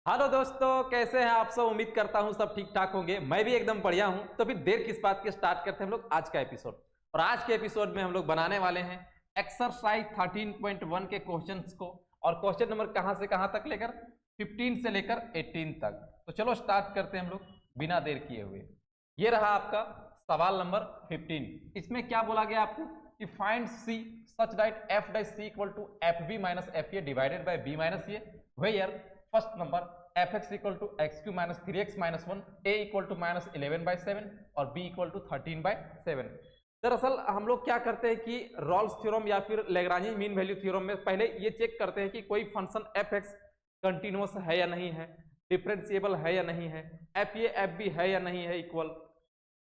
Hello दोस्तों, कैसे हैं आप सब। उम्मीद करता हूं सब ठीक ठाक होंगे। मैं भी एकदम बढ़िया हूं। तो फिर देर किस बात की, स्टार्ट करते हैं हम लोग आज का एपिसोड। और आज के एपिसोड में हम लोग बनाने वाले हैं एक्सरसाइज 13.1 के क्वेश्चंस को। और क्वेश्चन नंबर कहां से कहां तक लेकर 15 से लेकर 18 तक। तो चलो स्टार्ट करते हैं हम लोग बिना देर किए हुए। ये रहा आपका सवाल नंबर 15। इसमें क्या बोला गया आपको कि find c such that f dash C equal to F b minus f a divided by b minus a where first number fx equal to x cube minus 3x minus 1 a equal to minus 11/7 और b equal to 13/7। दरअसल हम लोग क्या करते हैं कि Rolle's theorem या फिर लैग्रांज मीन वैल्यू थ्योरम में पहले ये चेक करते हैं कि कोई फंक्शन fx कंटिन्यूअस है या नहीं है, डिफरेंशिएबल है या नहीं है, एफ ए एफ बी है या नहीं है इक्वल।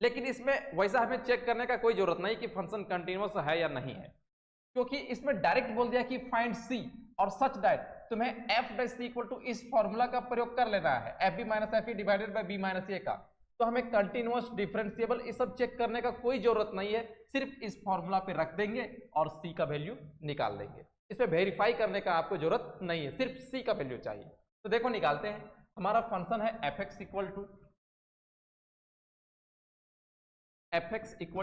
लेकिन इसमें वैसा हमें चेक करने का कोई जरूरत नहीं कि फंक्शन कंटिन्यूअस है या नहीं है, क्योंकि इसमें डायरेक्ट बोल दिया कि फाइंड सी और सच दैट तुम्हें f dash C equal to इस फॉर्मूला का प्रयोग कर लेना है, F b minus f e divided by b minus a का। तो हमें कंटिन्यूअस डिफरेंशिएबल ये सब चेक करने का कोई जरूरत नहीं है, सिर्फ इस फॉर्मूला पे रख देंगे और सी का वैल्यू निकाल लेंगे। इसमें वेरीफाई करने का आपको जरूरत नहीं है, सिर्फ सी का वैल्यू चाहिए। तो देखो निकालते हैं। हमारा फंक्शन है f x equal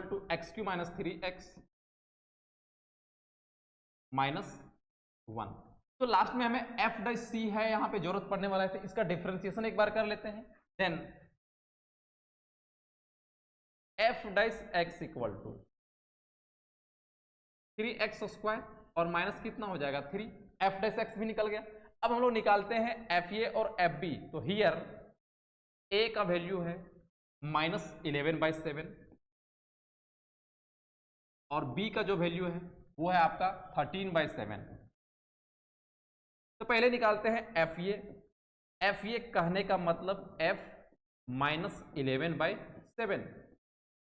to x cube minus 3x minus 1। तो लास्ट में हमें एफ डैश सी है यहाँ पे जरूरत पड़ने वाला है, तो इसका डिफरेंशिएशन एक बार कर लेते हैं। Then F dash x equal to 3x² और माइनस कितना हो जाएगा 3, एफ डैश एक्स भी निकल गया। अब हम लोग निकालते हैं एफ ए और एफ बी। तो हियर ए का वैल्यू है माइनस 11/7 और बी का जो वैल्यू है वो है आपका 13/7। तो पहले निकालते हैं एफ ए। एफ ए कहने का मतलब एफ माइनस 11/7,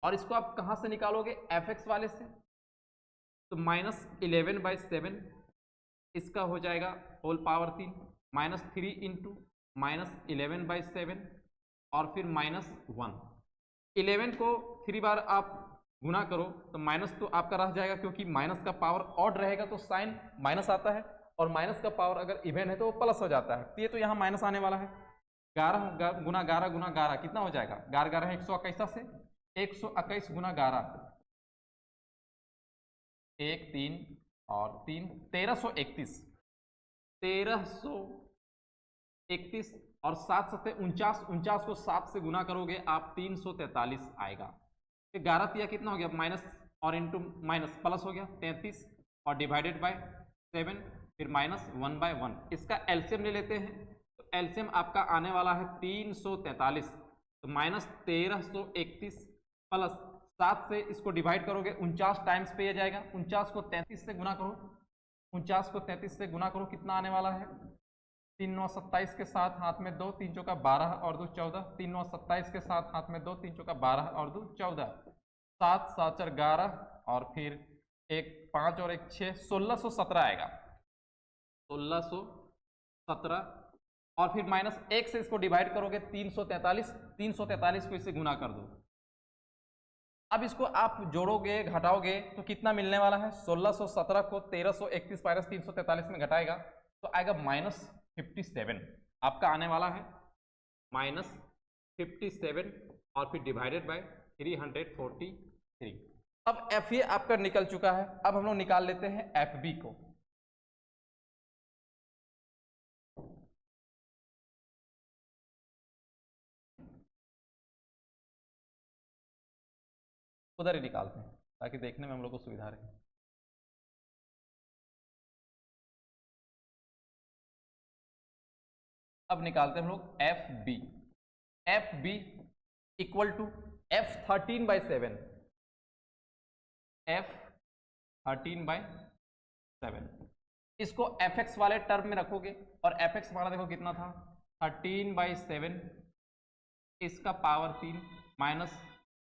और इसको आप कहां से निकालोगे, एफ एक्स वाले से। तो माइनस 11/7 इसका हो जाएगा whole power 3 minus 3 into minus 11/7 और फिर माइनस 1। 11 को 3 बार आप गुना करो तो माइनस तो आपका रह जाएगा, क्योंकि माइनस का पावर ऑड रहेगा तो साइन माइनस आता है, और माइनस का पावर अगर इवन है तो वो प्लस हो जाता है। तो ये तो यहाँ माइनस आने वाला है। 11 गुना 11 गुना 11 कितना हो जाएगा, 11 है 121 से 121 गुना 11 1 3 और 3 1331 1331 और 7 7 49 49 को 7 से गुना करोगे आप 343 आएगा। 11 तिया कितना हो गया, माइनस और इंटू माइनस प्लस हो गया 33 और डिवाइडेड बाय 7 फिर माइनस 1/1। इसका एलसीएम ले लेते हैं। तो एलसीएम आपका आने वाला है 343। तो माइनस 1331 प्लस 7 से इसको डिवाइड करोगे 49 टाइम्स पे आ जाएगा। 49 को 33 से गुना करो, 49 को 33 से गुना करो कितना आने वाला है, 3 9 27 के साथ हाथ में 2 3 चौका 12 और 2 14, 3 9 27 के साथ हाथ में 2 3 चौका 12 और 2 14, 7 7 4 11 और फिर एक 5 और एक 6 1617 आएगा, 1617। और फिर माइनस 1 से इसको डिवाइड करोगे 343, 343 को इससे गुना कर दो। अब इसको आप जोड़ोगे घटाओगे तो कितना मिलने वाला है, 1617 को 1331 माइनस 343 में घटाएगा तो आएगा माइनस 57। आपका आने वाला है माइनस 57 और फिर डिवाइडेड बाय 343। अब एफ ए आपका निकल चुका है। अब हम लोग निकाल लेते हैं एफ बी को। उधर ही निकालते हैं ताकि देखने में हम लोग को सुविधा रहे। अब निकालते हैं हम लोग f B. F B equal to f 13/7, f 13/7। इसको एफ एक्स वाले टर्म में रखोगे और एफ एक्स हमारा देखो कितना था 13/7, इसका पावर 3 माइनस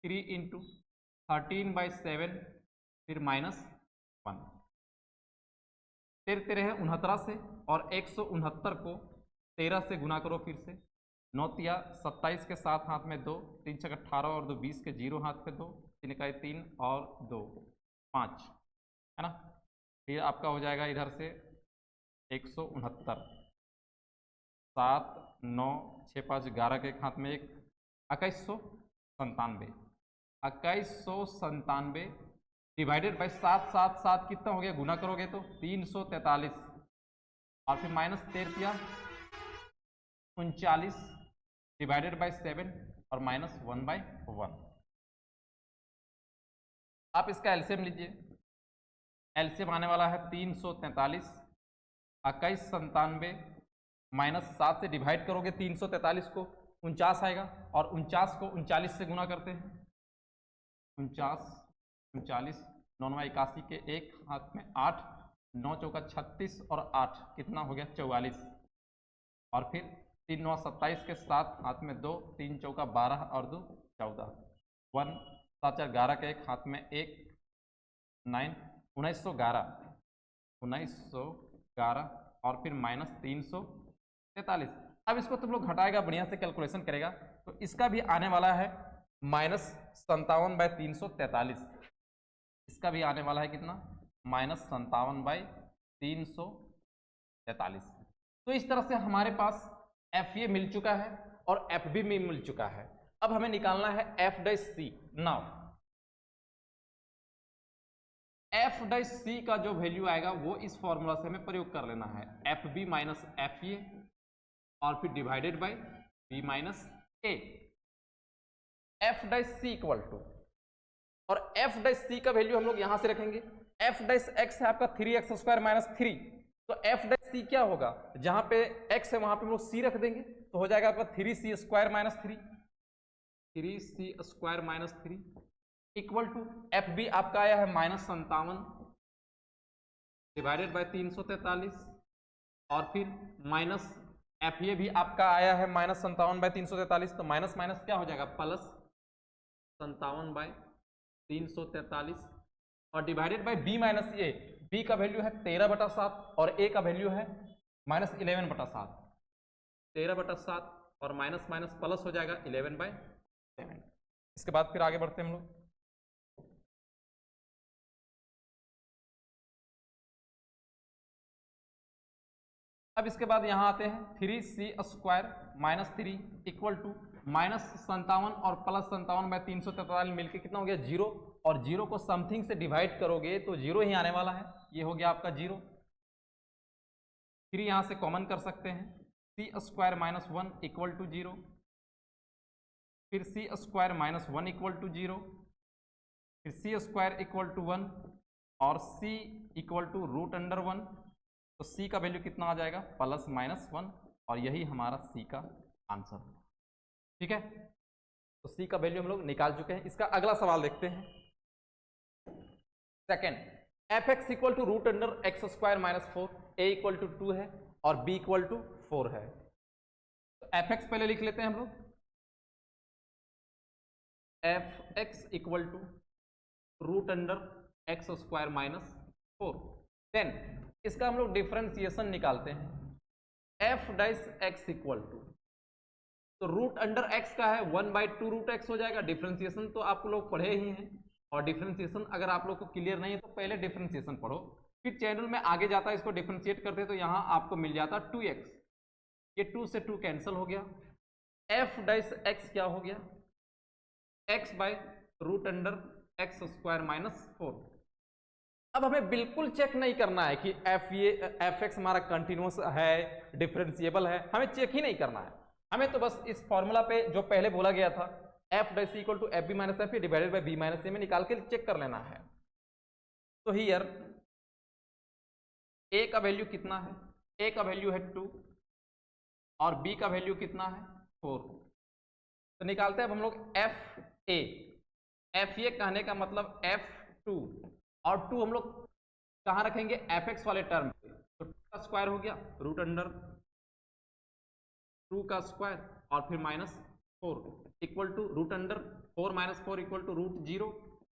3 इंटू 13/7 फिर माइनस 1। 13 है 69 से और 169 को 13 से गुना करो फिर से, 9 तिया 27 के साथ हाथ में 2 3 6 18 और 2 20 के 0 हाथ पे 2 3 का 3 और 2 5 है ना। फिर आपका हो जाएगा इधर से 169 7 9 6 5 11 के एक हाथ में एक 2197 2197 डिवाइडेड बाई 7 7 7 कितना हो गया, गुना करोगे तो 343 और फिर माइनस 13 39 डिवाइडेड बाई 7 और माइनस 1/1। आप इसका एलसीएम लीजिए, एलसीएम आने वाला है 343 2197 माइनस 7 से डिवाइड करोगे 343 को 49 आएगा और 49 को 39 से गुना करते हैं, 49 39 9 9 81 के एक हाथ में 8 9 चौका 36 और 8 कितना हो गया 44 और फिर 3 9 27 के साथ हाथ में 2 3 चौका 12 और 2 14 1 7 4 11 के एक हाथ में एक 9 1911 और फिर माइनस 343। अब इसको तुम लोग घटाएगा, बढ़िया से कैलकुलेशन करेगा तो इसका भी आने वाला है -57/343। इसका भी आने वाला है कितना, -57/343। तो इस तरह से हमारे पास FA मिल चुका है और FB भी मिल चुका है। अब हमें निकालना है F'(C). नाउ F'(C) का जो वैल्यू आएगा वो इस फॉर्मूला से हमें प्रयोग कर लेना है, FB माइनस FA और फिर divided by B minus A। F'(C) equal to, और F'(C) का वैल्यू हम लोग यहां से रखेंगे, F'(x) है आपका 3x² माइनस 3, तो F'(C) क्या होगा, जहां पे x है वहां पे हम लोग c रख देंगे तो हो जाएगा आपका 3c² minus 3, 3c² minus 3 equal to FB आपका आया है -57 डिवाइडेड बाय 343 और फिर माइनस FA भी आपका आया है -57/343, तो माइनस माइनस क्या हो जाएगा प्लस 57/343 और divided by B minus A। B का वैल्यू है 13/7 और A का वैल्यू है -11/7, 13/7 और माइनस माइनस प्लस हो जाएगा 11/7। इसके बाद फिर आगे बढ़ते हैं हम लोग। अब इसके बाद यहाँ आते हैं 3c² माइनस 3 इक्वल टू -57 और प्लस 57/343 मिलकर कितना हो गया 0, और 0 को समथिंग से डिवाइड करोगे तो 0 ही आने वाला है, ये हो गया आपका 0। फिर यहाँ से कॉमन कर सकते हैं, c² माइनस 1 इक्वल टू 0, फिर c² माइनस 1 इक्वल टू 0, फिर c² इक्वल टू 1 और c इक्वल टू √(1), तो c का वैल्यू कितना आ जाएगा +(-1) और यही हमारा c का आंसर। ठीक है, तो c का वैल्यू हम लोग निकाल चुके हैं। इसका अगला सवाल देखते हैं, second, f(x) equal to √(x² minus 4), a equal to 2 है और b इक्वल टू 4 है। तो f(x) पहले लिख लेते हैं हम लोग, f(x) equal to √(x² minus 4), then इसका हम लोग डिफरेंशिएशन निकालते हैं, f'(x) इक्वल टू, तो √(x) का है 1/2√x हो जाएगा। डिफरेंशिएशन तो आप लोग पढ़े ही हैं, और डिफरेंशिएशन अगर आप लोग को क्लियर नहीं है तो पहले डिफरेंशिएशन पढ़ो, फिर चैनल में आगे जाता है इसको डिफरेंशिएट करते तो यहाँ आपको मिल जाता 2x, ये 2 से 2 कैंसिल हो गया, f'(x) क्या हो गया x/√(x² माइनस 4। अब हमें बिल्कुल चेक नहीं करना है कि f(x) हमारा कंटिन्यूस है, डिफरेंशिएबल है, हमें चेक ही नहीं करना है। हमें तो बस इस फॉर्मूला पे जो पहले बोला गया था f'(c) equal to FB minus FA divided by B minus A में निकाल के चेक कर लेना है। तो हियर A का वैल्यू कितना है, A का वैल्यू है 2 और B का वैल्यू कितना है 4, तो निकालते हैं अब हम लोग FA। FA कहने का मतलब F2, और 2 हम लोग कहाँ रखेंगे f(x) वाले टर्म पे, तो 2 का स्क्वायर हो गया √2 का स्क्वायर और फिर -4 equal to √4 minus 4 equal to √0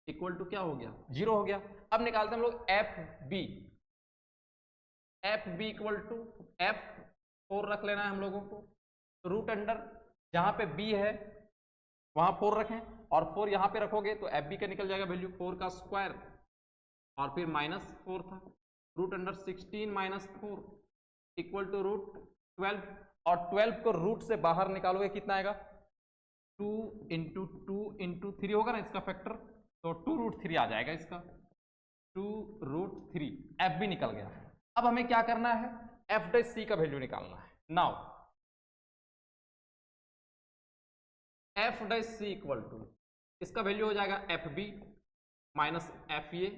equal to क्या हो गया 0 हो गया। अब निकालते हैं हम लोग FB, FB equal to F4 रख लेना है हम लोगों को, √, जहाँ पे B है वहाँ 4 रखें और 4 यहाँ पे रखोगे तो FB का निकल जाएगा वैल्यू 4 का स्क्वायर और फिर -4 था, √16 माइनस 4 इक्वल टू 12, और 12 को रूट से बाहर निकालोगे कितना आएगा, 2 इंटू 2 इंटू 3 होगा ना इसका फैक्टर, तो 2√3 आ जाएगा इसका, 2√3 एफ भी निकल गया। अब हमें क्या करना है, एफ डैश सी का वैल्यू निकालना है। Now f dash C equal to, इसका वैल्यू हो जाएगा f b minus f a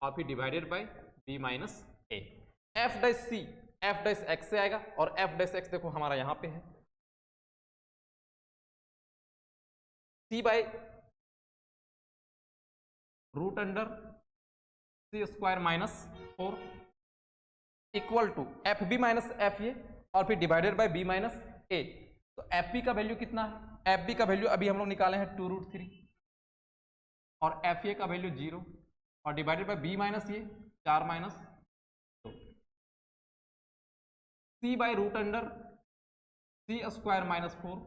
और फिर divided by B minus a. F dash c f dash x से आएगा, और एफ डैश एक्स देखो हमारा यहां पे है, c by root under c square minus 4 equal to F b minus f a और फिर divided by B minus a. तो एफ बी का वैल्यू कितना है, एफ बी का वैल्यू अभी हम लोग निकाले हैं 2√3 और एफ ए का वैल्यू 0 और divided by B minus a 4 minus 2, c by root under c square minus 4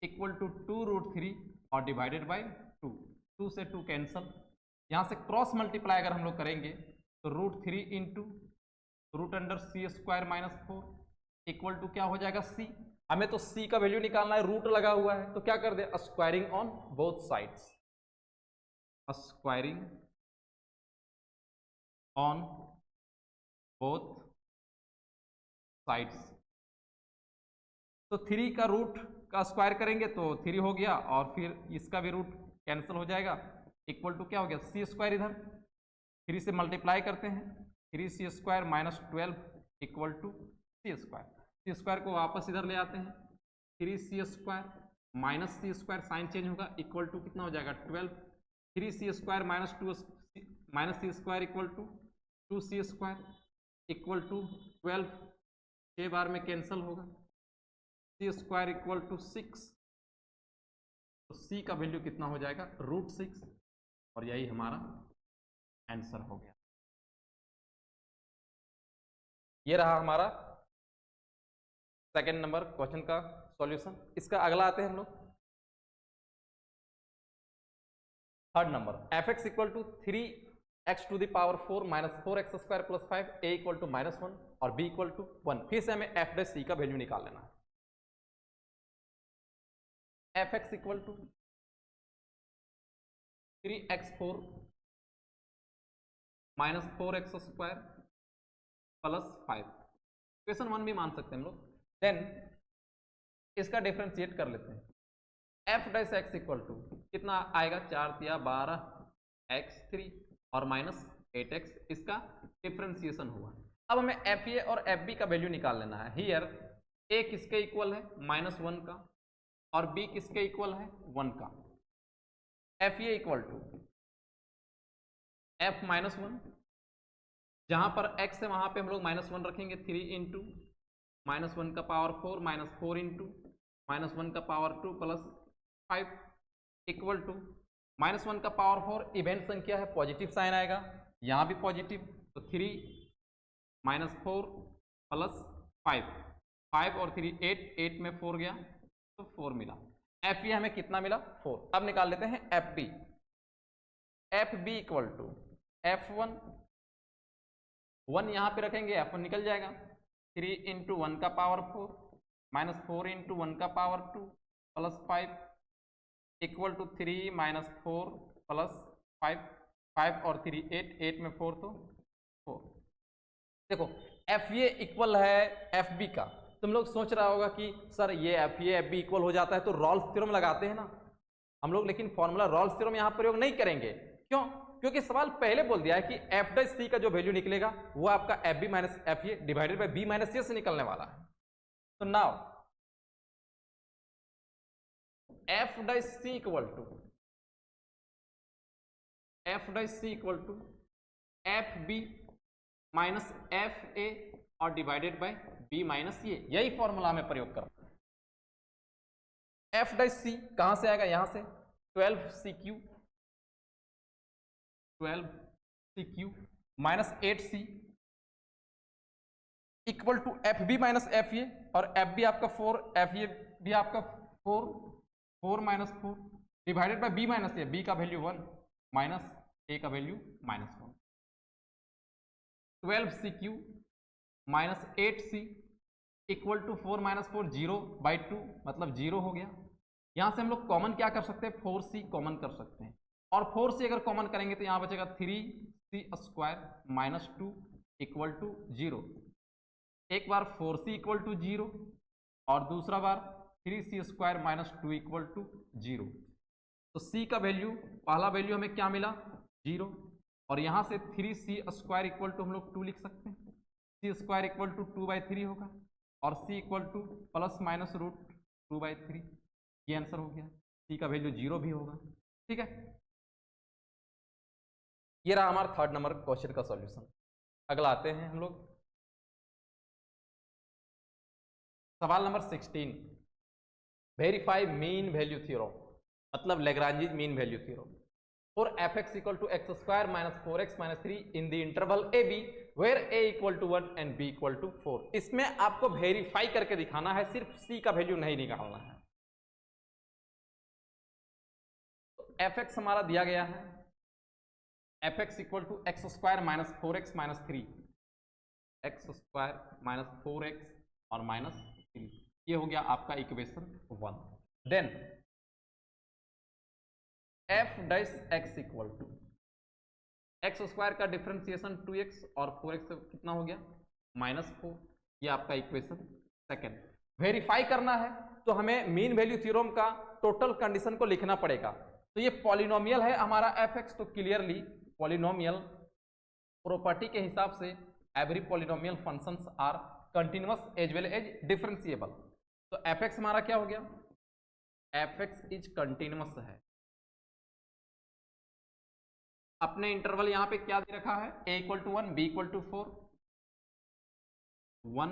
equal to 2√3 और डिवाइडेड बाई 2, 2 से 2 कैंसल, यहां से क्रॉस मल्टीप्लाई अगर हम लोग करेंगे तो √3 into root under c square minus 4 equal to क्या हो जाएगा सी। हमें तो सी का वैल्यू निकालना है, रूट लगा हुआ है, तो क्या कर दे, squaring on both sides, squaring on both sides. तो 3 का रूट का स्क्वायर करेंगे तो 3 हो गया और फिर इसका भी रूट कैंसिल हो जाएगा, इक्वल टू क्या हो गया सी स्क्वायर, इधर 3 से मल्टीप्लाई करते हैं, 3c square minus 12 equal to c square, c square को वापस इधर ले आते हैं, 3c square minus c square, sign change होगा, इक्वल टू कितना हो जाएगा 12, 3c square minus 2 minus c square equal to 2c square equal to 12, 6 बार में कैंसिल होगा, सी स्क्वायर इक्वल टू 6, तो सी का वैल्यू कितना हो जाएगा √6 और यही हमारा आंसर हो गया। ये रहा हमारा सेकंड नंबर क्वेश्चन का सॉल्यूशन। इसका अगला आते हैं हम लोग third number, f x equal to 3x to the power 4 minus 4x square plus 5 a equal to -1 और b इक्वल टू 1। फिर से हमें एफ डैश सी का वैल्यू निकाल लेना है। F x equal to 3x4 minus 4x square plus 5, question 1 भी मान सकते हैं हम लोग। देन इसका डिफरेंशिएट कर लेते हैं, F dash x equal to कितना आएगा, 4 × 12x3 और माइनस 8x, इसका डिफरेंशिएशन हुआ। अब हमें एफ ए और एफ बी का वैल्यू निकाल लेना है। हियर ए किसके इक्वल है -1 का और बी किसके इक्वल है 1 का। F A equal to F -1, जहां पर x है वहां पे हम लोग -1 रखेंगे, 3 इंटू -1 का पावर 4 माइनस 4 इंटू -1 का पावर 2 प्लस 5 इक्वल टू -1 का पावर 4 इवेंट संख्या है, पॉजिटिव साइन आएगा, यहाँ भी पॉजिटिव, तो 3 -4 प्लस 5 और 3 8 में 4 गया तो 4 मिला। एफ ये हमें कितना मिला 4। अब निकाल लेते हैं F B. F B equal to F1 1 यहाँ पे रखेंगे, F1 निकल जाएगा, 3 इंटू 1 का पावर 4 माइनस 4 इंटू 1 का power 2 plus 5 equal to 3 minus 4 plus 5 और 3 8 में 4 तो 4। देखो एफ ये इक्वल है एफ बी का। तुम लोग सोच रहा होगा कि सर ये एफ बी इक्वल हो जाता है तो रॉल्स थ्योरम लगाते हैं ना हम लोग, लेकिन फॉर्मूला रॉल्स थ्योरम यहाँ प्रयोग नहीं करेंगे। क्यों? क्योंकि सवाल पहले बोल दिया है कि एफ डैश सी का जो वैल्यू निकलेगा वो आपका f b minus f a divided by B minus a से निकलने वाला है। तो now f dash C equal to F b minus f a और divided by B minus a, यही फॉर्मूला में प्रयोग करना है। एफ डैश सी कहां से आएगा, यहां से 12 minus 8c equal to F b minus f a, और एफ बी आपका 4 एफ ए भी आपका 4 minus 4 divided by B minus a, b का वैल्यू 1 माइनस ए का value -1। 12c³ minus 8c equal to 4 minus 4 0/2 मतलब 0 हो गया। यहाँ से हम लोग कॉमन क्या कर सकते हैं, 4c कॉमन कर सकते हैं, और 4c अगर कॉमन करेंगे तो यहाँ बचेगा 3c² माइनस 2 इक्वल टू 0। एक बार 4c इक्वल टू 0 और दूसरा बार 3c² माइनस 2 इक्वल टू 0। तो c का वैल्यू, पहला वैल्यू हमें क्या मिला 0, और यहाँ से 3c² इक्वल टू हम लोग 2 लिख सकते हैं, c² इक्वल टू 2/3 होगा, और c equal to plus minus root 2/3। ये आंसर हो गया, c का वैल्यू 0 भी होगा। ठीक है, ये रहा हमारा थर्ड नंबर क्वेश्चन का सॉल्यूशन। अगला आते हैं हम लोग सवाल नंबर 16, वेरीफाई मीन वैल्यू थ्योरम, मतलब Lagrange's mean value theorem for fx equal to x² minus 4x minus 3 in the interval a b where a equal to 1 and b equal to 4। इसमें आपको वेरीफाई करके दिखाना है, सिर्फ c का value नहीं निकालना है। तो fx हमारा दिया गया है, fx equal to x² minus 4x minus 3, x² minus 4x और माइनस 3, ये हो गया आपका equation 1। Then f dash x equal to x² का डिफरेंशिएशन 2x और 4x से कितना हो गया -4, ये आपका इक्वेशन सेकंड। वेरीफाई करना है तो हमें मीन वैल्यू थ्योरम का टोटल कंडीशन को लिखना पड़ेगा। तो ये पॉलिनोमियल है हमारा fx, तो क्लियरली पॉलिनोमियल प्रॉपर्टी के हिसाब से every polynomial functions are continuous as well as differentiable. तो fx हमारा क्या हो गया, fx इज कंटिन्यूअस है। अपने इंटरवल यहां पे क्या दे रखा है, a equal to 1 b equal to 4, 1,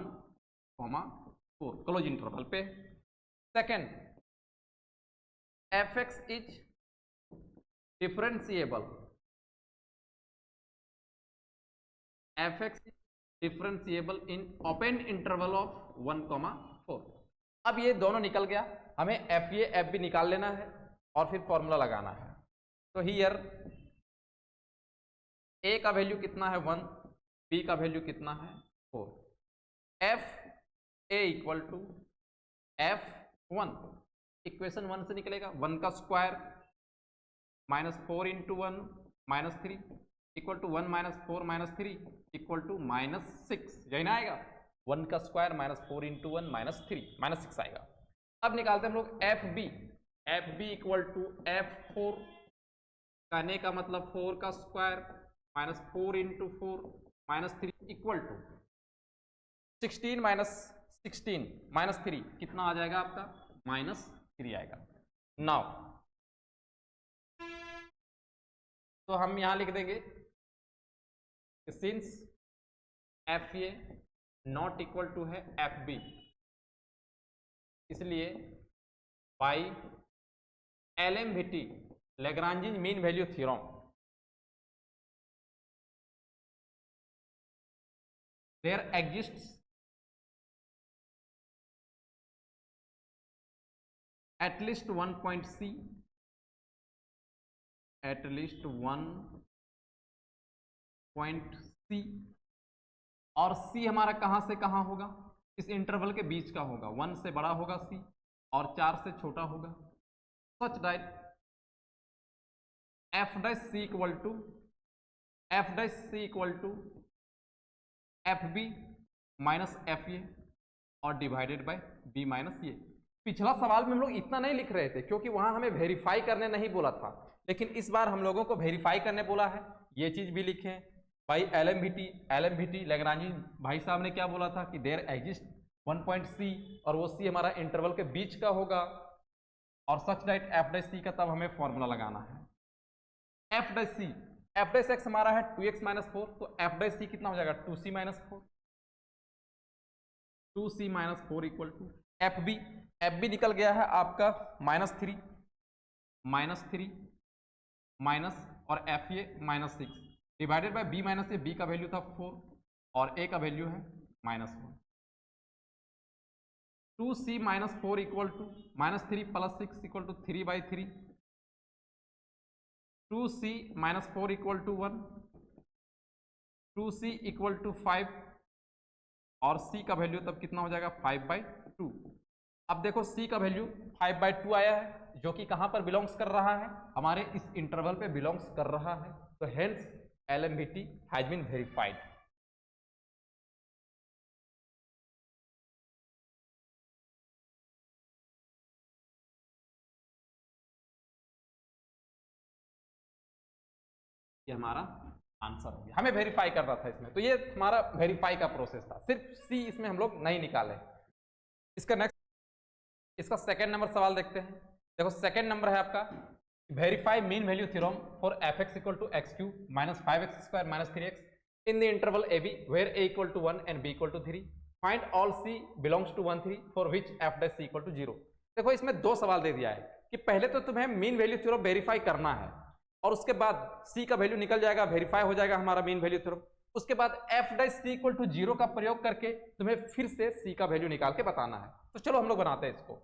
4 close interval पे। Second, fx is differentiable, fx is differentiable in open interval of 1, 4। अब ये दोनों निकल गया, हमें f भी निकाल लेना है और फिर फॉर्मूला लगाना है। तो हियर a का वैल्यू कितना है 1, b का वैल्यू कितना है 4, f a equal to f1, equation 1 से निकलेगा 1 का square minus 4 into 1 minus 3 equal to 1 minus 4 minus 3 equal to -6, यही ना आएगा, 1 का स्क्वायर माइनस 4 इंटू 1 -3 -6 आएगा। अब निकालते हैं हम लोग f B equal to f4, कहने का मतलब 4 का square minus 4 into 4 minus 3 equal to 16 minus 16 minus 3 कितना आ जाएगा आपका -3 आएगा। नाउ तो हम यहां लिख देंगे since F A not equal to है एफ बी, इसलिए by LMVT Lagrange mean value theorem there exists at least one point C, at least one point C, और C हमारा कहां से कहां होगा, इस इंटरवल के बीच का होगा, 1 से बड़ा होगा C और 4 से छोटा होगा, such that f dash C equal to F b minus f a और divided by b minus a. पिछला सवाल में हम लोग इतना नहीं लिख रहे थे क्योंकि वहां हमें वेरीफाई करने नहीं बोला था, लेकिन इस बार हम लोगों को वेरीफाई करने बोला है, ये चीज भी लिखें भाई। LMVT लेग्रांजी भाई साहब ने क्या बोला था कि देयर एग्जिस्ट 1 पॉइंट C और वो C हमारा इंटरवल के बीच का होगा, और such that f dash C का तब हमें फॉर्मूला लगाना है। एफ डैश x हमारा है 2x माइनस 4, तो एफ डैश C कितना हो जाएगा 2c minus 4, 2c minus 4 equal to F b निकल गया है आपका -3 माइनस और f a -6 divided by b minus a, b का वैल्यू था 4 और ए का वैल्यू है -1, 2c minus 4 equal to -3 plus 6 equal to 3/3, 2c minus 4 equal to 1, 2c equal to 5 और सी का वैल्यू तब कितना हो जाएगा 5/2। अब देखो सी का वैल्यू 5/2 आया है, जो कि कहां पर बिलोंग्स कर रहा है, हमारे इस इंटरवल पे बिलोंग्स कर रहा है। तो hence LMVT has been verified. ये हमारा आंसर हो गया, हमें वेरीफाई करना था इसमें, तो ये हमारा वेरीफाई का प्रोसेस था, सिर्फ सी इसमें हम लोग नहीं निकाले। इसका नेक्स्ट, इसका सेकंड नंबर सवाल देखते हैं। देखो सेकंड नंबर है आपका, verify mean value theorem for fx equal to x³ minus 5x² minus 3x in the interval AB where a equal to 1 and b equal to 3 find all c belongs to 1 3 for which f dash c equal to 0। देखो इसमें दो सवाल दे दिया है कि पहले तो तुम्हें मीन वैल्यू थ्योरम वेरीफाई करना है, और उसके बाद c का वैल्यू निकल जाएगा, वेरीफाई हो जाएगा हमारा मीन वैल्यू थ्योरम। उसके बाद f dash c equal to 0 का प्रयोग करके तुम्हें फिर से c का वैल्यू निकाल के बताना है। तो चलो हम लोग बनाते हैं इसको।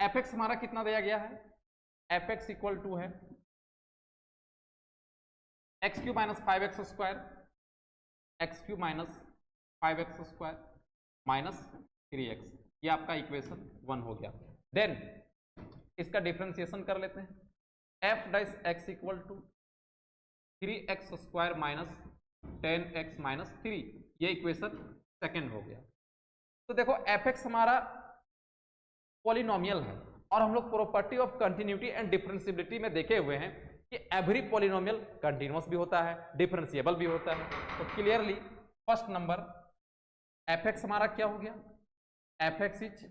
fx हमारा कितना दिया गया है, fx इक्वल टू है x³ minus 5x² x³ minus 5x² minus 3x, ये आपका इक्वेशन 1 हो गया। देन इसका डिफरेंशिएशन कर लेते हैं, f dash x equal to 3x² minus 10x minus 3, ये इक्वेशन सेकेंड हो गया। तो देखो fx हमारा पॉलिनोमियल है, और हम लोग property of continuity and differentiability में देखे हुए हैं कि एवरी पॉलिनोमियल कंटिन्यूअस भी होता है, डिफरेंशिएबल भी होता है। तो क्लियरली फर्स्ट नंबर fx हमारा क्या हो गया, fx इज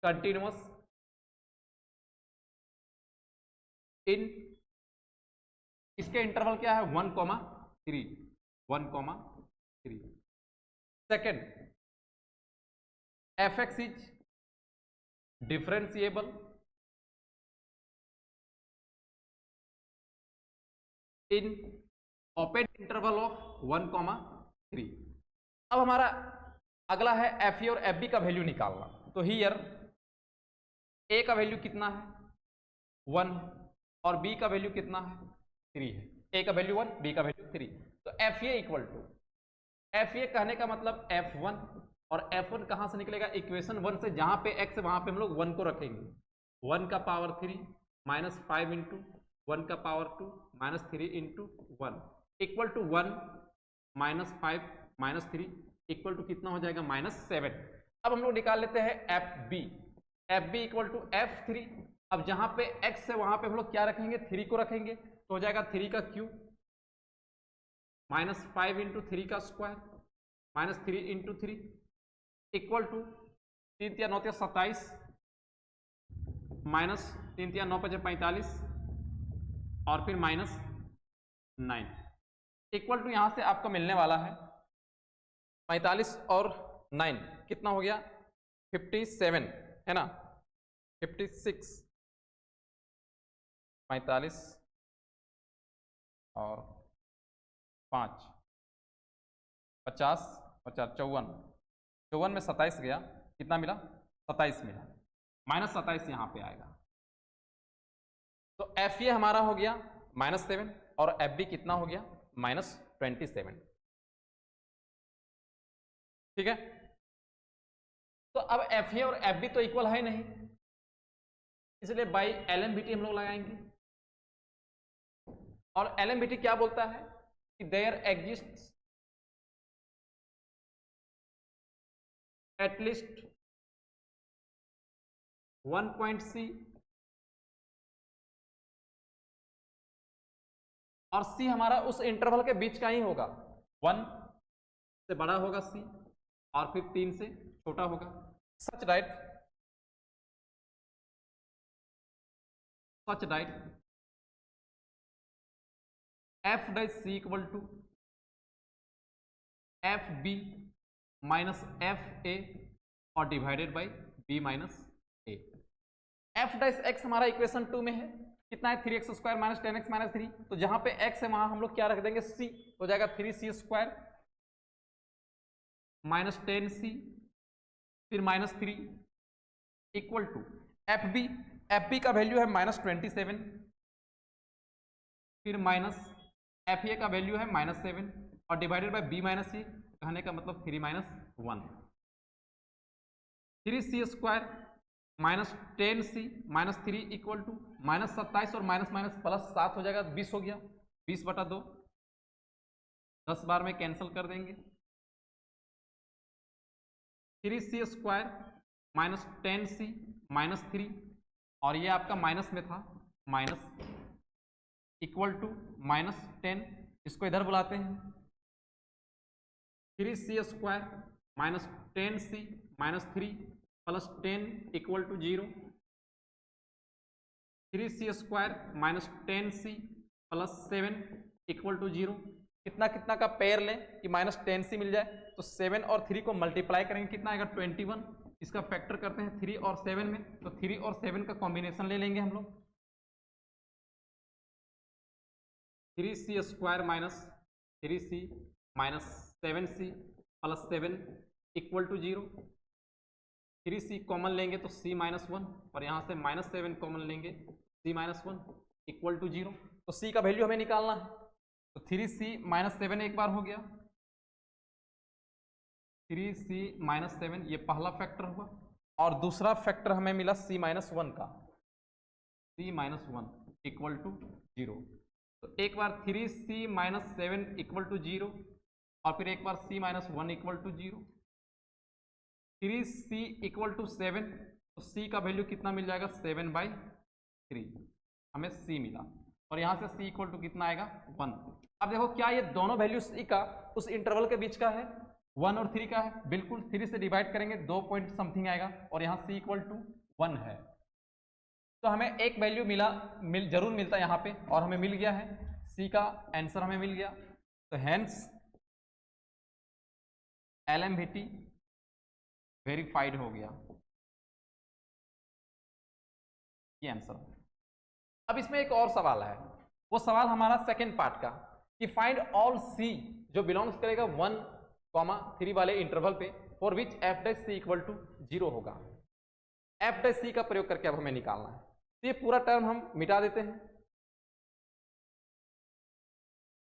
कंटिन्यूअस इन, इसके इंटरवल क्या है 1,3 1,3। Second fx is differentiable in open interval of 1,3। अब हमारा अगला है एफ और एफ बी का वैल्यू निकालना। तो हियर ए का वैल्यू कितना है 1 और बी का वैल्यू कितना है 3 है। ए का वैल्यू 1, बी का वैल्यू 3। तो F A equal to, F A कहने का मतलब F1, और F1 कहां से निकलेगा, इक्वेशन 1 से, जहां पे x है वहां पे हम लोग 1 को रखेंगे। 1 का पावर 3 माइनस 5 इंटू 1 का power 2 minus 3 into 1 equal to 1 minus 5 minus 3 equal to कितना हो जाएगा -7। अब हम लोग निकाल लेते हैं F B, F B equal to F3। अब जहां पे x है वहां पे हम लोग क्या रखेंगे, 3 को रखेंगे, तो हो जाएगा 3 का क्यूब माइनस 5 इंटू 3 का square minus 3 into 3 equal to 3 × 9 = 27 minus 3 × 9 = 45 और फिर माइनस 9 इक्वल टू यहां से आपको मिलने वाला है 45 और 9 कितना हो गया 57 है ना, 56, 45 और 5 50 50 54 में 27 गया, कितना मिला 27 मिला, -27 यहाँ पे आएगा। तो एफ ए हमारा हो गया -7 और एफ बी कितना हो गया -27। ठीक है, तो अब एफ ए और एफ बी तो इक्वल है नहीं, इसलिए बाई LMVT हम लोग लगाएंगे। और LMVT क्या बोलता है कि there exist at least 1 point C और C हमारा उस इंटरवल के बीच का ही होगा, 1 से बड़ा होगा C और फिर 3 से छोटा होगा। Such right F dash C equal to F b minus f a और divided by B minus a. F dash x हमारा इक्वेशन 2 में है, कितना है 3x² माइनस 10x माइनस 3। तो जहां पे x है वहां हम लोग क्या रख देंगे c, हो जाएगा 3c² माइनस 10c फिर minus 3 equal to F B का वैल्यू है -27 फिर माइनस एफ ए का वैल्यू है -7 और divided by B minus A. कहने का मतलब 3 - 1, 3c square minus 10c minus 3 equal to -27 और माइनस माइनस प्लस 7 हो जाएगा, 20 हो गया, 20/2, 10 बार में कैंसिल कर देंगे। 3c square minus 10c minus 3 और ये आपका माइनस में था, माइनस इक्वल टू -10, इसको इधर बुलाते हैं। 3c square minus 10c minus 3 plus 10 equal to 0, 3c square minus 10c plus 7 equal to 0। कितना कितना का पेयर लें कि -10c मिल जाए, तो 7 और 3 को मल्टीप्लाई करेंगे, कितना आएगा 21। इसका फैक्टर करते हैं 3 और 7 में, तो 3 और 7 का कॉम्बिनेशन ले लेंगे हम लोग। 3c square minus 3c minus 7c plus 7 equal to 0, 3c common लेंगे तो c -1 और यहाँ से -7 कॉमन लेंगे, c -1 इक्वल टू 0। तो c का वैल्यू हमें निकालना है, तो 3c -7 एक बार हो गया, 3c -7 ये पहला फैक्टर हुआ, और दूसरा फैक्टर हमें मिला c -1 का, c -1 इक्वल टू 0। तो एक बार 3c -7 इक्वल टू 0 और फिर एक बार c -1 equal to 0, 3c equal to 7, तो c का वैल्यू कितना मिल जाएगा 7/3, हमें c मिला, और यहाँ से c इक्वल टू कितना आएगा 1। अब देखो क्या ये दोनों वैल्यू c का उस इंटरवल के बीच का है, 1 और 3 का है, बिल्कुल 3 से डिवाइड करेंगे 2 पॉइंट समथिंग आएगा, और यहाँ c इक्वल टू 1 है, तो हमें एक वैल्यू जरूर मिलता है यहाँ पे, और हमें मिल गया है, c का आंसर हमें मिल गया। तो हेंस LMVT वेरीफाइड हो गया, ये आंसर। अब इसमें एक और सवाल है, वो सवाल हमारा सेकेंड पार्ट का, कि फाइंड ऑल c जो बिलोंग्स करेगा 1,3 वाले इंटरवल पे, for which f' equal to 0 होगा। f' का प्रयोग करके अब हमें निकालना है, तो ये पूरा टर्म हम मिटा देते हैं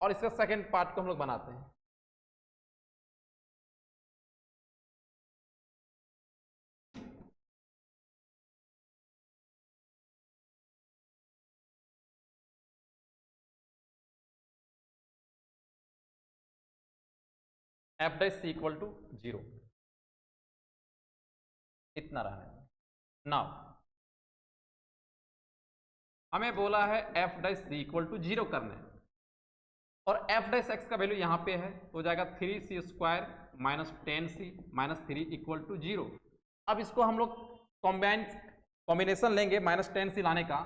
और इसका सेकेंड पार्ट को हम लोग बनाते हैं। f' इक्वल टू 0 इतना रहने। नाउ हमें बोला है f' इक्वल टू 0 करने, और f' का वैल्यू यहाँ पे है, तो हो जाएगा 3c square minus 10c minus 3 equal to 0। अब इसको हम लोग कॉम्बिनेशन लेंगे -10c लाने का,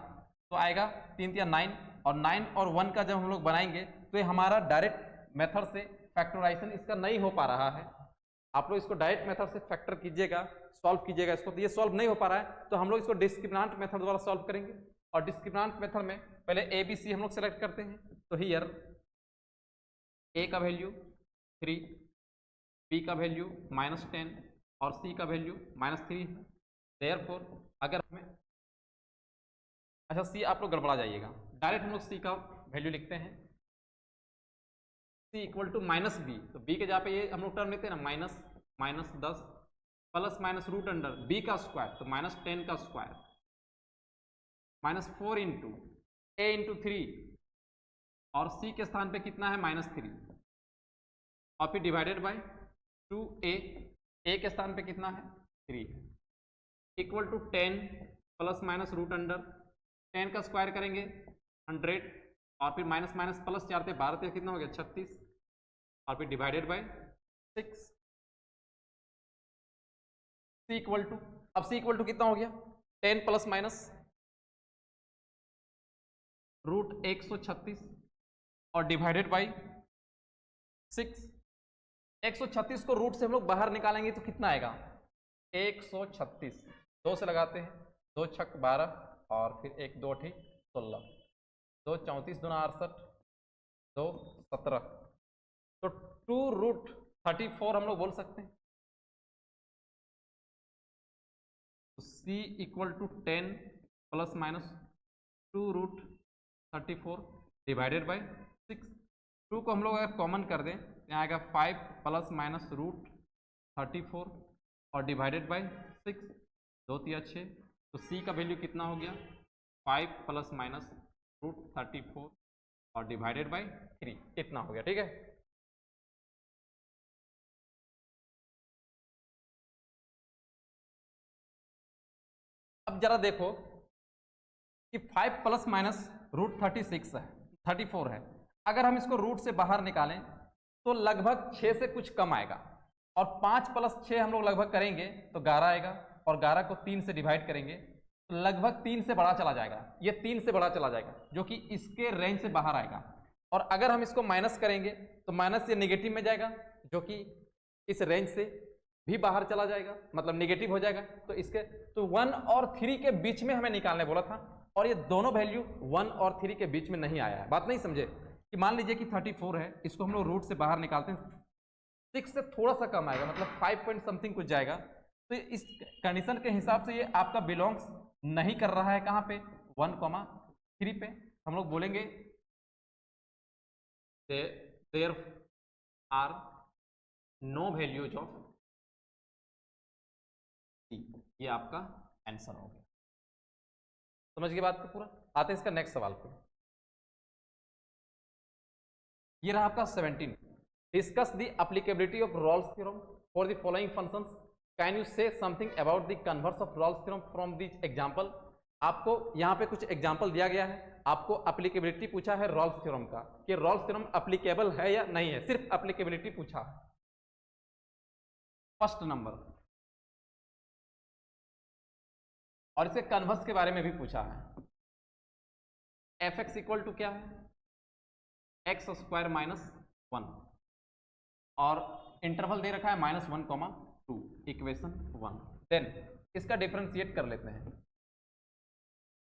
तो आएगा 3 × 9, और 9 और 1 का जब हम लोग बनाएंगे तो ये हमारा डायरेक्ट मेथड से फैक्टराइजेशन इसका नहीं हो पा रहा है। आप लोग इसको डायरेक्ट मेथड से फैक्टर कीजिएगा, सॉल्व कीजिएगा इसको, तो ये सॉल्व नहीं हो पा रहा है, तो हम लोग इसको डिस्क्रिमिनेंट मेथड द्वारा सॉल्व करेंगे। और डिस्क्रिमिनेंट मेथड में पहले ABC हम लोग सेलेक्ट करते हैं, तो हियर A का वैल्यू 3, B का वैल्यू -10 और C का वैल्यू -3 है। देयरफॉर अगर हमें, अच्छा C आप लोग गड़बड़ा जाइएगा, डायरेक्ट हम लोग C का वैल्यू लिखते हैं, C इक्वल टू -B, तो B के जहाँ पे ये हम लोग टर्म लेते हैं ना, -10 plus minus root under B का स्क्वायर, तो -10 का स्क्वायर, -4 इंटू A इंटू 3, और C के स्थान पे कितना है -3, और फिर डिवाइडेड बाय 2A, A के स्थान पे कितना है 3, equal to 10 plus minus root under 10 का स्क्वायर करेंगे 100, और फिर माइनस माइनस प्लस 4 थे 12 थे, कितना हो गया 36, और फिर divided by 6, C equal to, अब C इक्वल टू कितना हो गया 10 प्लस माइनस रूट 136 और डिवाइडेड बाई 6। 136 को रूट से हम लोग बाहर निकालेंगे तो कितना आएगा 136, 2 से लगाते हैं, 2 छक 12 और फिर 1 2 ठीक 16, 2 34 2 68, 2 17, तो 2√34 हम लोग बोल सकते हैं। तो C equal to 10 plus minus 2√34 divided by 6। 2 को हम लोग अगर कॉमन कर दें यहाँ आएगा 5 प्लस माइनस रूट 34 और डिवाइडेड बाई 6, 2 3 6, तो सी का वैल्यू कितना हो गया 5 प्लस माइनस रूट 34 और डिवाइडेड बाई 3, इतना हो गया। ठीक है, अब जरा देखो कि 5 प्लस माइनस रूट 36 है, 34 है, अगर हम इसको रूट से बाहर निकालें तो लगभग 6 से कुछ कम आएगा, और 5 प्लस 6 हम लोग लगभग करेंगे तो 11 आएगा, और 11 को 3 से डिवाइड करेंगे तो लगभग 3 से बड़ा चला जाएगा, ये 3 से बड़ा चला जाएगा जो कि इसके रेंज से बाहर आएगा। और अगर हम इसको माइनस करेंगे तो माइनस ये नेगेटिव में जाएगा जो कि इस रेंज से भी बाहर चला जाएगा, मतलब नेगेटिव हो जाएगा। तो इसके तो 1 और 3 के बीच में हमें निकालने बोला था, और ये दोनों वैल्यू 1 और 3 के बीच में नहीं आया है। बात नहीं समझे कि मान लीजिए कि 34 है, इसको हम लोग रूट से बाहर निकालते हैं, 6 से थोड़ा सा कम आएगा, मतलब 5 पॉइंट समथिंग कुछ जाएगा, तो इस कंडीशन के हिसाब से ये आपका बिलोंग्स नहीं कर रहा है कहाँ पे 1,3 पे। हम लोग बोलेंगे there are no values of c, ये आपका आंसर हो गया। समझ गए बात को पूरा? आते हैं इसका नेक्स्ट सवाल पे। ये रहा आपका 17, discuss the applicability of Rolle's theorem for the following functions, can you say something about the converse of Rolle's theorem from this example. आपको यहाँ पे कुछ एग्जांपल दिया गया है, आपको एप्लीकेबिलिटी पूछा है रॉल्स थ्योरम का कि रॉल्स थ्योरम एप्लीकेबल है या नहीं है, सिर्फ एप्लीकेबिलिटी पूछा है। फर्स्ट नंबर, और इसे कन्वर्स के बारे में भी पूछा है। एफ एक्स इक्वल टू क्या है, एक्स स्क्वायर माइनस 1, और इंटरवल दे रखा है -1,2, इक्वेशन 1। देन इसका डिफरेंशिएट कर लेते हैं,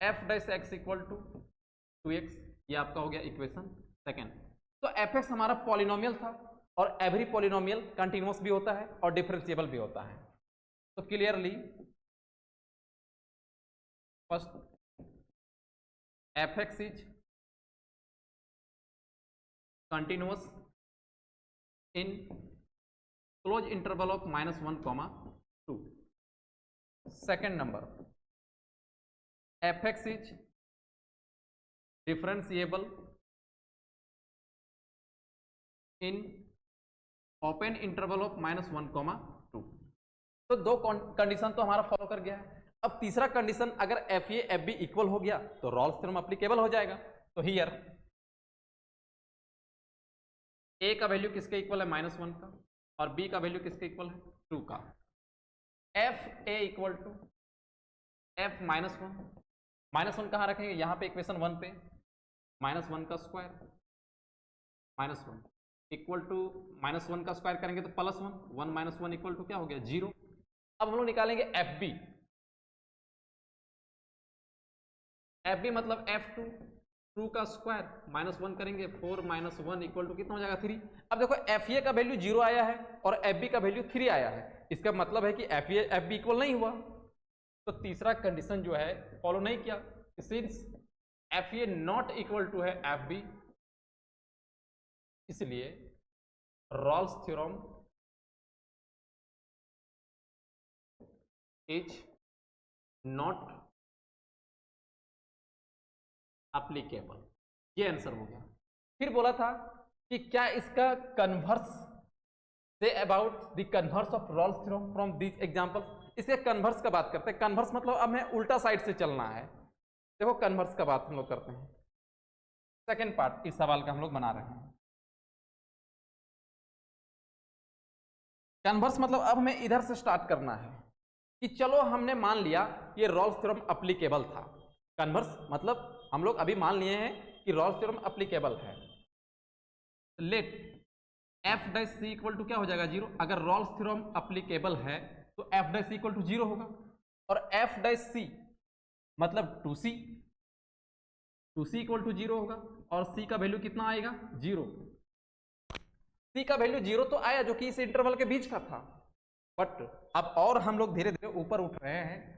F dash x equal to 2x, ये आपका हो गया इक्वेशन सेकेंड। तो एफ एक्स हमारा पॉलिनोमियल था, और एवरी पॉलिनोमियल कंटिन्यूअस भी होता है और डिफरेंशिएबल भी होता है। तो clearly first F x is continuous in closed interval of -1,2. Second number, fx is differentiable in open interval of -1,2. तो दो कंडीशन तो हमारा फॉलो कर गया है। अब तीसरा कंडीशन, अगर F A F B equal हो गया तो रॉल्स थ्योरम एप्लीकेबल हो जाएगा। तो हियर ए का वैल्यू किसके इक्वल है -1 का, और बी का वैल्यू किसके इक्वल है 2 का। F A equal to F -1 कहाँ रखेंगे, यहाँ पे इक्वेशन 1 पे, -1 का स्क्वायर -1 इक्वल टू -1 का स्क्वायर करेंगे तो +1, 1 - 1 इक्वल टू क्या हो गया 0। अब हम लोग निकालेंगे एफ बी, एफ बी मतलब F2, 2 का स्क्वायर -1 करेंगे 4 - 1 इक्वल टू कितना हो जाएगा 3। अब देखो एफ ए का वैल्यू 0 आया है और एफ बी का वैल्यू 3 आया है, इसका मतलब है कि F A F B equal नहीं हुआ। तो तीसरा कंडीशन जो है फॉलो नहीं किया, since F A not equal to है एफ बी, इसलिए Rolle's theorem is not applicable, ये आंसर हो गया। फिर बोला था कि क्या इसका converse say about the converse of Rolle's theorem from this example. इसके कन्वर्स का बात करते हैं। कन्वर्स मतलब अब हमें उल्टा साइड से चलना है। देखो कन्वर्स का बात हम लोग करते हैं, सेकेंड पार्ट इस सवाल का हम लोग बना रहे हैं। कन्वर्स मतलब अब हमें इधर से स्टार्ट करना है कि चलो हमने मान लिया ये रॉल्स थ्योरम एप्लीकेबल था। कन्वर्स मतलब हम लोग अभी मान लिए हैं कि रॉल्स थ्योरम एप्लीकेबल है। Let F dash C equal to क्या हो जाएगा 0। अगर रॉल्स थ्योरम एप्लीकेबल है तो F dash C equal to 0 होगा, और एफ डैश सी मतलब 2c, 2c इक्वल टू 0 होगा, और c का वैल्यू कितना आएगा 0। c का वैल्यू 0 तो आया जो कि इस इंटरवल के बीच का था, बट अब और हम लोग धीरे धीरे ऊपर उठ रहे हैं।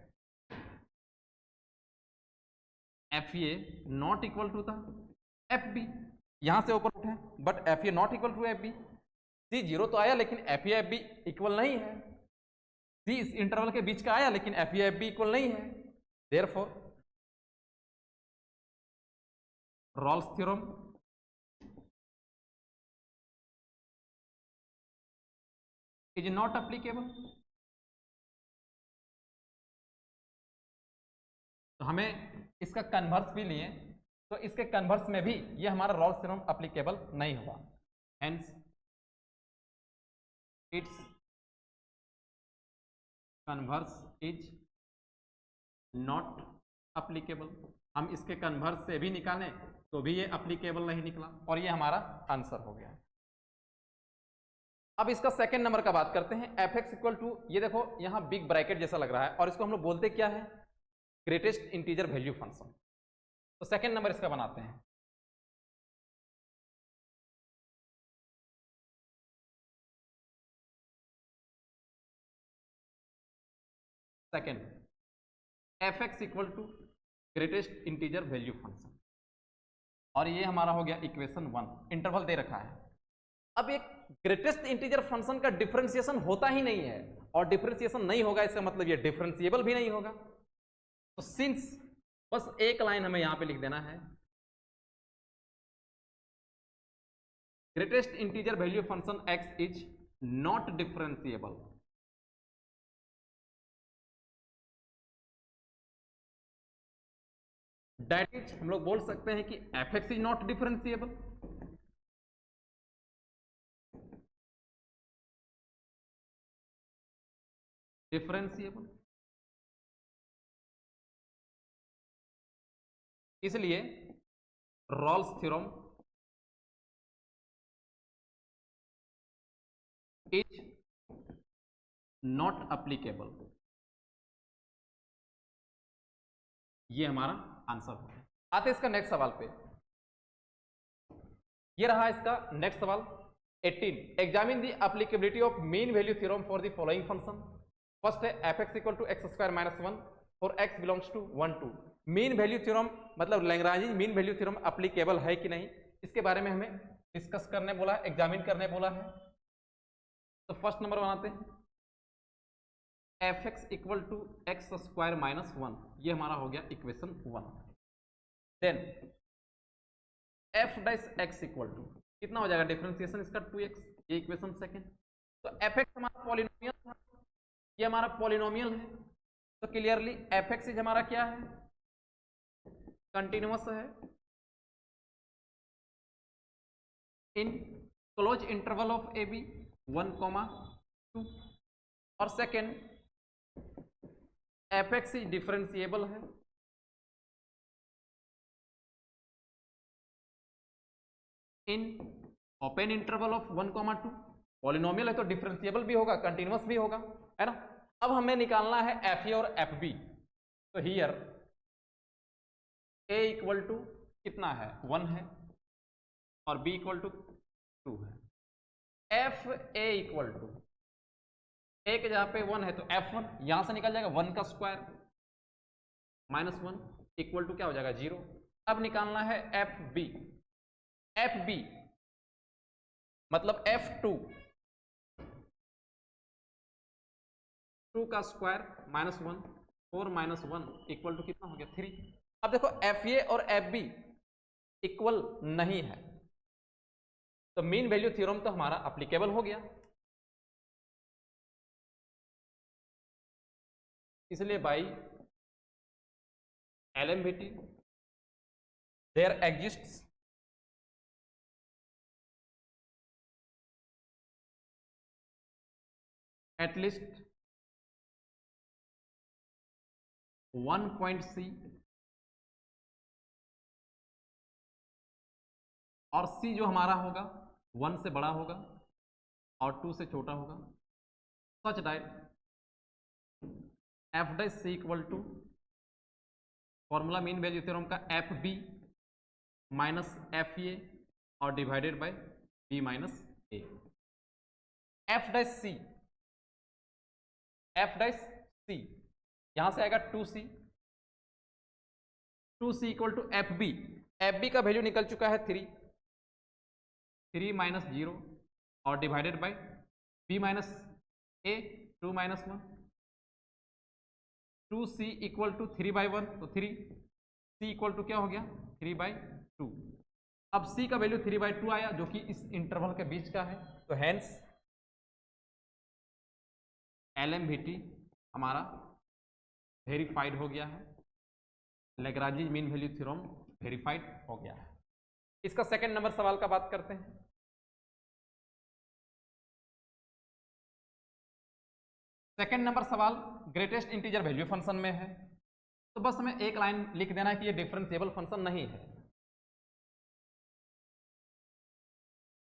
F A not equal to था एफ बी, यहां से ऊपर उठे, but f A not equal to F b, c 0 तो आया लेकिन F A F B equal नहीं है, सी इस इंटरवल के बीच का आया लेकिन F A F B equal नहीं है, therefore Rolle's theorem is not applicable. तो हमें इसका कन्वर्स भी लिए तो इसके कन्वर्स में भी ये हमारा रॉल्स थ्योरम एप्लीकेबल नहीं हुआ, hence it's converse is not applicable. हम इसके कन्वर्स से भी निकालें तो भी ये एप्लीकेबल नहीं निकला और ये हमारा आंसर हो गया। अब इसका सेकंड नंबर का बात करते हैं, एफ एक्स इक्वल टू, ये देखो यहाँ बिग ब्रैकेट जैसा लग रहा है और इसको हम लोग बोलते क्या है, ग्रेटेस्ट इंटीजर वैल्यू फंक्शन। तो सेकंड नंबर इसका बनाते हैं, second F x equal to greatest integer value function, और ये हमारा हो गया इक्वेशन 1, इंटरवल दे रखा है। अब एक ग्रेटेस्ट इंटीजर फंक्शन का डिफरेंशिएशन होता ही नहीं है, और डिफरेंशिएशन नहीं होगा इसका मतलब ये डिफरेंशिएबल भी नहीं होगा। तो सिंस, बस एक लाइन हमें यहां पे लिख देना है, greatest integer value function x is not differentiable. That is, हम लोग बोल सकते हैं कि f x is not differentiable. Differentiable, इसलिए Rolle's theorem is not applicable. ये हमारा आंसर है। आते इसका नेक्स्ट सवाल पे, ये रहा इसका नेक्स्ट सवाल 18, examine the applicability of mean value theorem for the following function. First है f x equal to x square minus 1 for x belongs to 1 2। Mean value theorem मतलब Lagrange mean value theorem applicable है कि नहीं, इसके बारे में हमें discuss करने बोला है, एग्जामिन करने बोला है। तो फर्स्ट नंबर बनाते हैं, F x equal to x square minus 1, ये हमारा हो गया equation 1। Then F dash x equal to कितना हो जाएगा, डिफरेंशिएशन इसका 2x, ये इक्वेशन सेकंड। तो एफ एक्स हमारा पॉलिनोमियल था, ये हमारा पॉलिनोमियल है, तो क्लियरली एफ एक्स इज हमारा क्या है, कंटिन्यूअस है in close interval of a b 1, 2। और second f x is differentiable है in open interval of 1, 2। Polynomial है तो डिफरेंशिएबल भी होगा, कंटिन्यूअस भी होगा, है ना। अब हमें निकालना है एफ ए और एफ बी। तो हियर ए इक्वल टू कितना है, 1 है, और बी इक्वल टू 2 है। एफ ए इक्वल टू, ए के जहां पे 1 है तो F1 यहां से निकल जाएगा 1 का स्क्वायर माइनस 1 इक्वल टू क्या हो जाएगा 0। अब निकालना है एफ बी। एफ बी मतलब F2, 2 का square minus 1, 4 minus 1 equal to कितना हो गया 3। अब देखो एफ ए और एफ बी इक्वल नहीं है, तो मीन वैल्यू थ्योरम तो हमारा एप्लीकेबल हो गया। इसलिए by LMVT there exists at least 1 point C और C जो हमारा होगा 1 से बड़ा होगा और 2 से छोटा होगा, such that f dash C equal to formula mean value theorem का f b minus f a और divided by b minus a. F dash c, f dash c यहां से आएगा 2c, 2c equal to F B. F B का value निकल चुका है 3 minus 0 और divided by b minus a 2 minus 1, 2c equal to 3/1, तो 3 c इक्वल टू क्या हो गया 3/2। अब c का वैल्यू 3/2 आया जो कि इस इंटरवल के बीच का है, तो हेंस LMVT हमारा वेरीफाइड हो गया है, Lagrange mean value theorem verified हो गया है। इसका सेकंड नंबर सवाल का बात करते हैं। सेकंड नंबर सवाल ग्रेटेस्ट इंटीजर वैल्यू फंक्शन में है, तो बस हमें एक लाइन लिख देना है कि ये डिफरेंशिएबल फंक्शन नहीं है।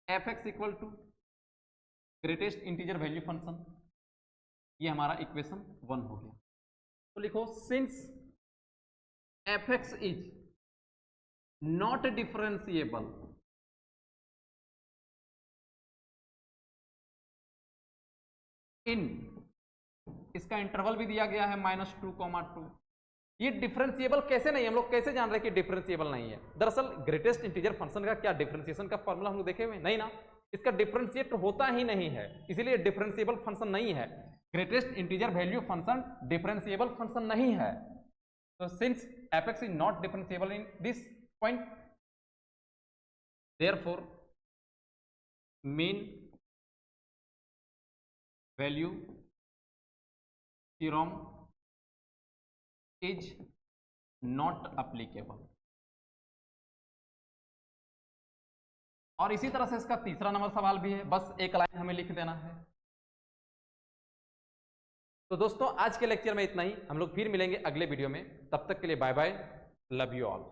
f(x) equal to greatest integer value function, ये हमारा इक्वेशन 1 हो गया। तो लिखो since f(x) is not differentiable in, इसका इंटरवल भी दिया गया है -2, ये डिफरेंशिएबल कैसे नहीं है, हम लोग कैसे जान रहे हैं कि डिफरेंशिएबल नहीं है। दरअसल ग्रेटेस्ट इंटीजर फंक्शन का क्या डिफरेंशिएशन का फॉर्मूला हम लोग देखे हुए नहीं ना, इसका डिफरेंशिएट होता ही नहीं है, इसीलिए डिफरेंशिएबल फंक्शन नहीं है। Greatest integer value function differentiable function नहीं है। तो since f(x) is not differentiable in this point, therefore mean value theorem is not applicable. और इसी तरह से इसका तीसरा नंबर सवाल भी है, बस एक लाइन हमें लिख देना है। तो दोस्तों आज के लेक्चर में इतना ही, हम लोग फिर मिलेंगे अगले वीडियो में, तब तक के लिए bye bye, love you all.